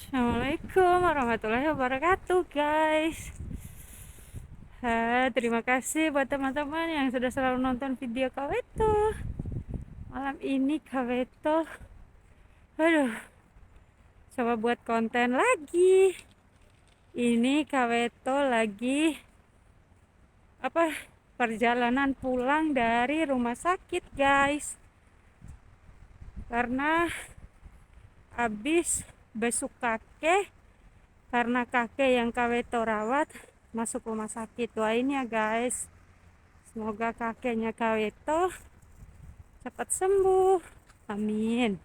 Assalamualaikum warahmatullahi wabarakatuh, guys. Terima kasih buat teman-teman yang sudah selalu nonton video Kaweto. Malam ini Kaweto, aduh, coba buat konten lagi. Ini Kaweto lagi perjalanan pulang dari rumah sakit, guys. Karena habis besuk kakek, karena kakek yang Kaweto rawat masuk rumah sakit. Doain ya, guys, semoga kakeknya Kaweto cepat sembuh, amin.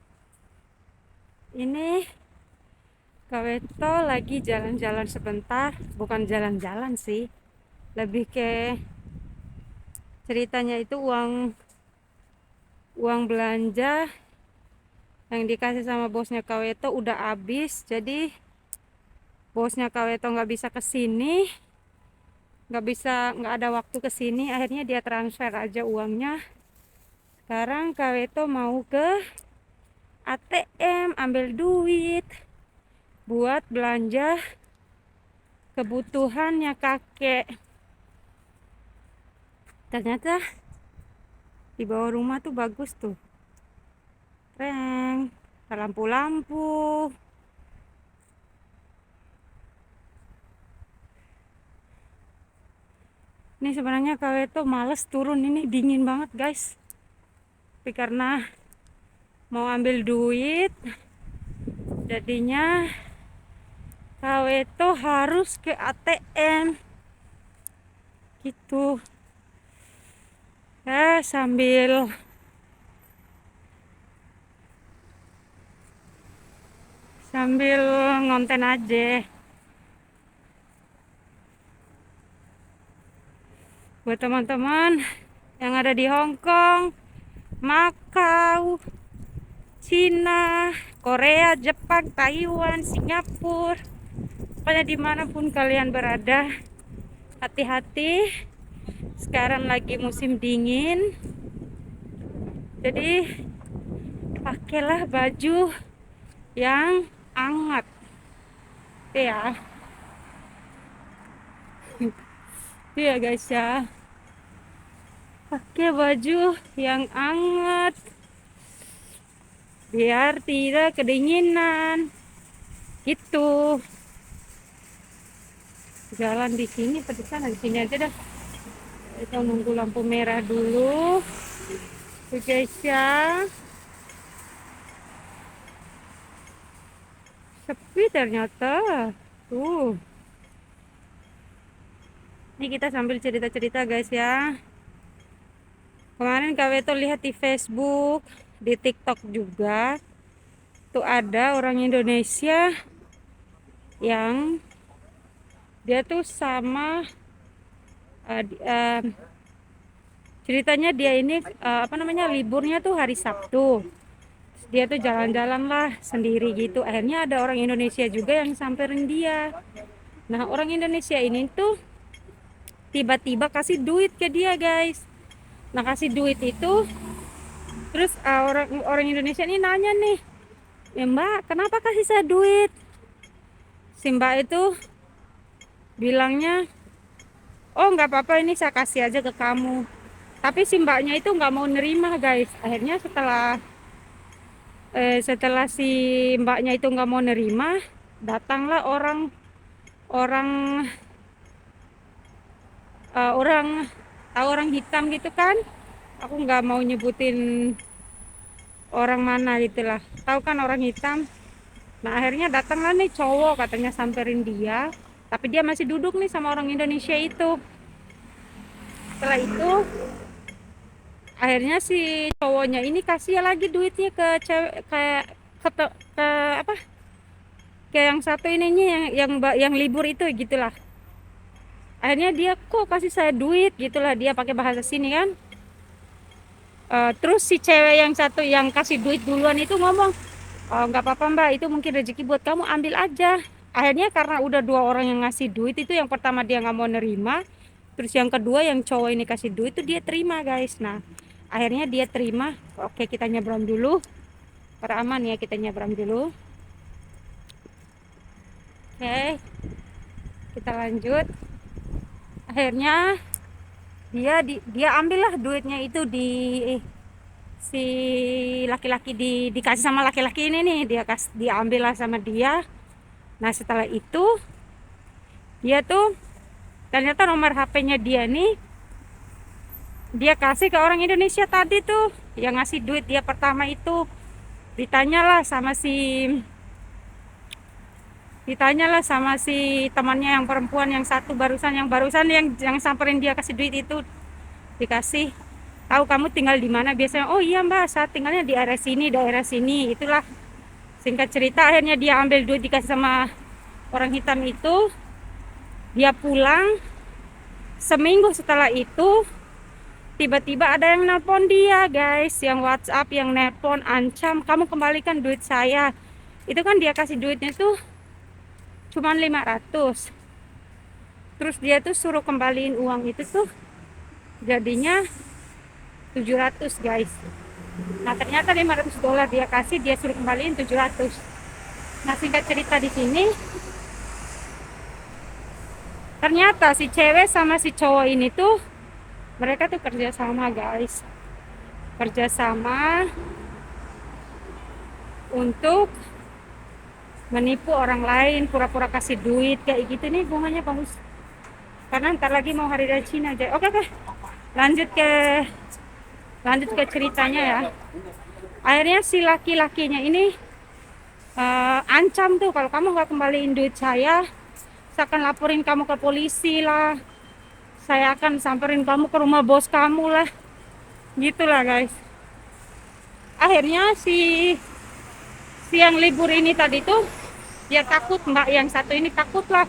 Ini Kaweto lagi jalan-jalan sebentar, bukan jalan-jalan sih, lebih ke ceritanya itu uang belanja yang dikasih sama bosnya Kaweto udah habis, jadi bosnya Kaweto nggak bisa kesini, nggak ada waktu kesini, akhirnya dia transfer aja uangnya. Sekarang Kaweto mau ke ATM ambil duit buat belanja kebutuhannya kakek. Ternyata di bawah rumah tuh bagus tuh, keren, lampu-lampu. Ini sebenarnya Kaweto males turun, ini dingin banget, guys. Tapi karena mau ambil duit, jadinya Kaweto harus ke ATM gitu. Sambil ngonten aja buat teman-teman yang ada di Hong Kong, Makau, Cina, Korea, Jepang, Taiwan, Singapura, pokoknya dimanapun kalian berada, hati-hati. Sekarang lagi musim dingin, jadi pakailah baju yang hangat ya. Iya guys ya, pakai baju yang hangat biar tidak kedinginan gitu. Jalan di sini atau di sana? Di sini aja dah, kita nunggu lampu merah dulu tuh guys ya. Sepi ternyata tuh. Ini kita sambil cerita-cerita guys ya. Kemarin Kaweto lihat di Facebook, di TikTok juga, tuh ada orang Indonesia yang dia tuh sama ceritanya dia ini liburnya tuh hari Sabtu. Dia tuh jalan-jalan lah sendiri gitu. Akhirnya ada orang Indonesia juga yang samperin dia. Nah, orang Indonesia ini tuh tiba-tiba kasih duit ke dia, guys. Nah, kasih duit itu, terus orang Indonesia ini nanya nih, ya Mbak, kenapa kasih saya duit? Si Mbak itu bilangnya, oh nggak apa-apa, ini saya kasih aja ke kamu. Tapi si Mbaknya itu nggak mau nerima, guys. Akhirnya setelah si Mbaknya itu nggak mau nerima, datanglah orang orang orang tahu orang hitam gitu kan. Aku nggak mau nyebutin orang mana gitulah, tahu kan orang hitam. Nah, akhirnya datanglah nih cowok, katanya samperin dia, tapi dia masih duduk nih sama orang Indonesia itu. Setelah itu akhirnya si cowoknya ini kasih lagi duitnya ke cewek, ke apa, ke yang satu ininya, yang libur itu gitulah. Akhirnya dia, kok kasih saya duit gitulah, dia pakai bahasa sini kan. Terus si cewek yang satu yang kasih duit duluan itu ngomong, oh, nggak apa-apa Mbak, itu mungkin rezeki buat kamu, ambil aja. Akhirnya karena udah dua orang yang ngasih duit itu, yang pertama dia nggak mau nerima, terus yang kedua yang cowok ini kasih duit itu dia terima, guys. Nah, akhirnya dia terima. Oke, kita nyebrang dulu, para aman ya, kita nyebrang dulu. Oke, kita lanjut. Akhirnya dia ambillah duitnya itu di si laki-laki, dikasih sama laki-laki ini nih, diambil lah sama dia. Nah setelah itu dia tuh ternyata nomor HP-nya dia nih dia kasih ke orang Indonesia tadi tuh yang ngasih duit dia pertama itu. Ditanyalah sama si temannya yang perempuan yang satu yang barusan yang samperin dia kasih duit itu, dikasih tahu kamu tinggal di mana biasanya. Oh iya mbak, saya tinggalnya di daerah sini itulah. Singkat cerita akhirnya dia ambil duit dikasih sama orang hitam itu. Dia pulang, seminggu setelah itu tiba-tiba ada yang nelpon dia guys, yang WhatsApp, yang nelpon ancam kamu kembalikan duit saya. Itu kan dia kasih duitnya tuh cuman 500, terus dia tuh suruh kembaliin uang itu tuh jadinya 700 guys. Nah ternyata $500 dia kasih, dia suruh kembaliin 700. Nah singkat cerita di sini ternyata si cewek sama si cowok ini tuh mereka tuh kerjasama guys, kerjasama untuk menipu orang lain, pura-pura kasih duit kayak gitu. Nih bunganya bagus karena ntar lagi mau hari raya Cina aja. Oke, lanjut ke ceritanya ya. Akhirnya si laki-lakinya ini ancam tuh, kalau kamu nggak kembaliin duit saya akan laporin kamu ke polisi lah, saya akan samperin kamu ke rumah bos kamu lah, gitulah guys. Akhirnya si yang libur ini tadi tuh dia takut, mbak yang satu ini takut lah,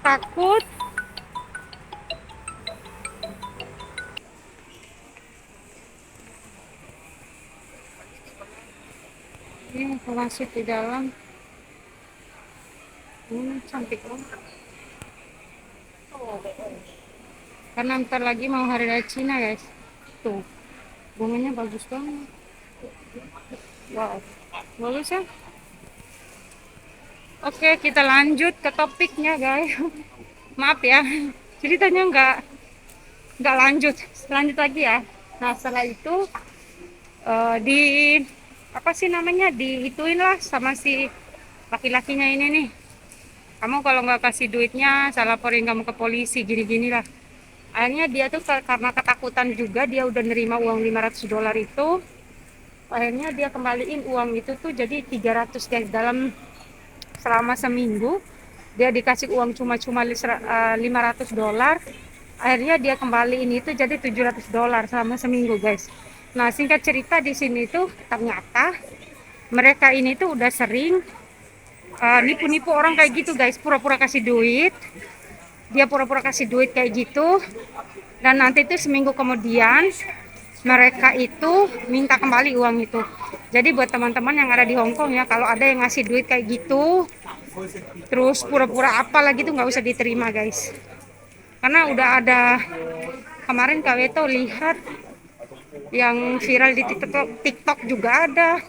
takut. Ini masih di dalam. Cantik banget karena ntar lagi mau hari raya Cina guys. Tuh bunganya bagus banget, wow, bagus ya. Oke, kita lanjut ke topiknya guys. Maaf ya ceritanya nggak lanjut lagi ya. Nah setelah itu di apa sih namanya, diituin lah sama si laki-lakinya ini nih, kamu kalau nggak kasih duitnya saya laporin kamu ke polisi gini-gini lah. Akhirnya dia tuh karena ketakutan juga, dia udah nerima uang $500 itu. Akhirnya dia kembaliin uang itu tuh jadi 300 guys. Selama seminggu dia dikasih uang cuma-cuma $500. Akhirnya dia kembaliin itu jadi $700 selama seminggu guys. Nah singkat cerita di sini tuh ternyata mereka ini tuh udah sering nipu-nipu orang kayak gitu guys, pura-pura kasih duit. Dia pura-pura kasih duit kayak gitu, dan nanti tuh seminggu kemudian mereka itu minta kembali uang itu. Jadi buat teman-teman yang ada di Hong Kong ya, kalau ada yang ngasih duit kayak gitu terus pura-pura apalah gitu, nggak usah diterima guys. Karena udah ada kemarin Kak Weto lihat yang viral di TikTok juga ada,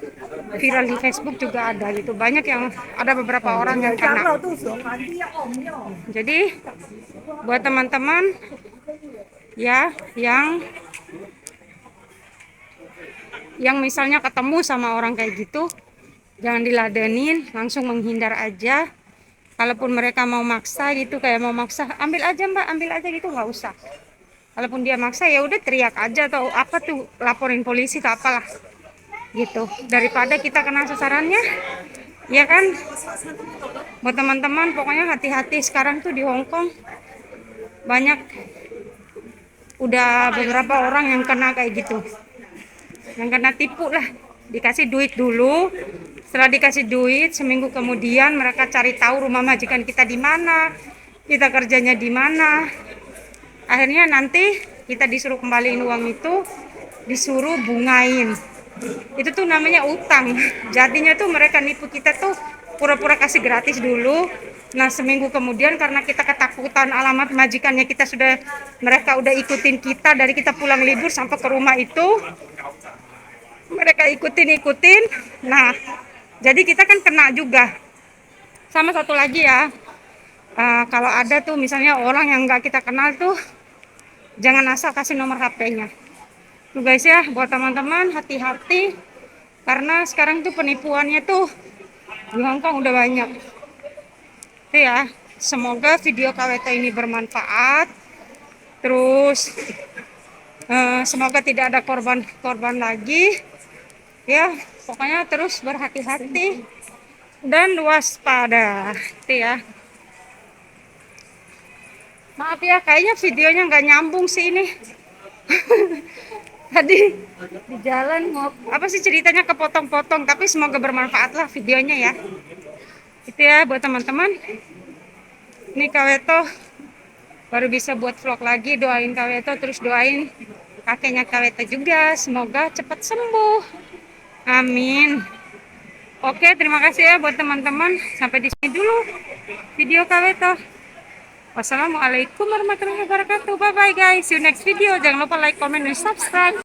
viral di Facebook juga ada gitu. Banyak yang ada beberapa orang yang kena. Jadi buat teman-teman ya yang misalnya ketemu sama orang kayak gitu, jangan diladenin, langsung menghindar aja. Kalaupun mereka mau maksa gitu, kayak mau maksa ambil aja mbak, ambil aja gitu, nggak usah. Kalaupun dia maksa ya udah teriak aja atau apa tuh, laporin polisi atau apalah gitu, daripada kita kena sasarannya ya kan. Buat teman-teman pokoknya hati-hati, sekarang tuh di Hong Kong banyak, udah beberapa orang yang kena kayak gitu, yang kena tipu lah. Dikasih duit dulu, setelah dikasih duit seminggu kemudian mereka cari tahu rumah majikan kita di mana, kita kerjanya di mana. Akhirnya nanti kita disuruh kembaliin uang itu, disuruh bungain. Itu tuh namanya utang. Jadinya tuh mereka nipu kita tuh pura-pura kasih gratis dulu. Nah seminggu kemudian karena kita ketakutan alamat majikannya kita sudah, mereka udah ikutin kita dari kita pulang libur sampai ke rumah itu, mereka ikutin. Nah jadi kita kan kena juga. Sama satu lagi ya, kalau ada tuh misalnya orang yang nggak kita kenal tuh, jangan asal kasih nomor HP-nya. Tuh guys ya, buat teman-teman hati-hati, karena sekarang tuh penipuannya tuh di Hongkong udah banyak. Tuh ya, semoga video KWT ini bermanfaat. Terus semoga tidak ada korban-korban lagi. Ya, pokoknya terus berhati-hati dan waspada. Tuh ya. Maaf ya, kayaknya videonya nggak nyambung sih ini. Tadi di jalan mau apa sih ceritanya kepotong-potong, tapi semoga bermanfaat lah videonya ya. Itu ya buat teman-teman. Ini Kaweto baru bisa buat vlog lagi, doain Kaweto, terus doain kakeknya Kaweto juga, semoga cepat sembuh. Amin. Oke, terima kasih ya buat teman-teman. Sampai di sini dulu video Kaweto. Wassalamualaikum warahmatullahi wabarakatuh. Bye bye guys. See you next video. Jangan lupa like, comment, dan subscribe.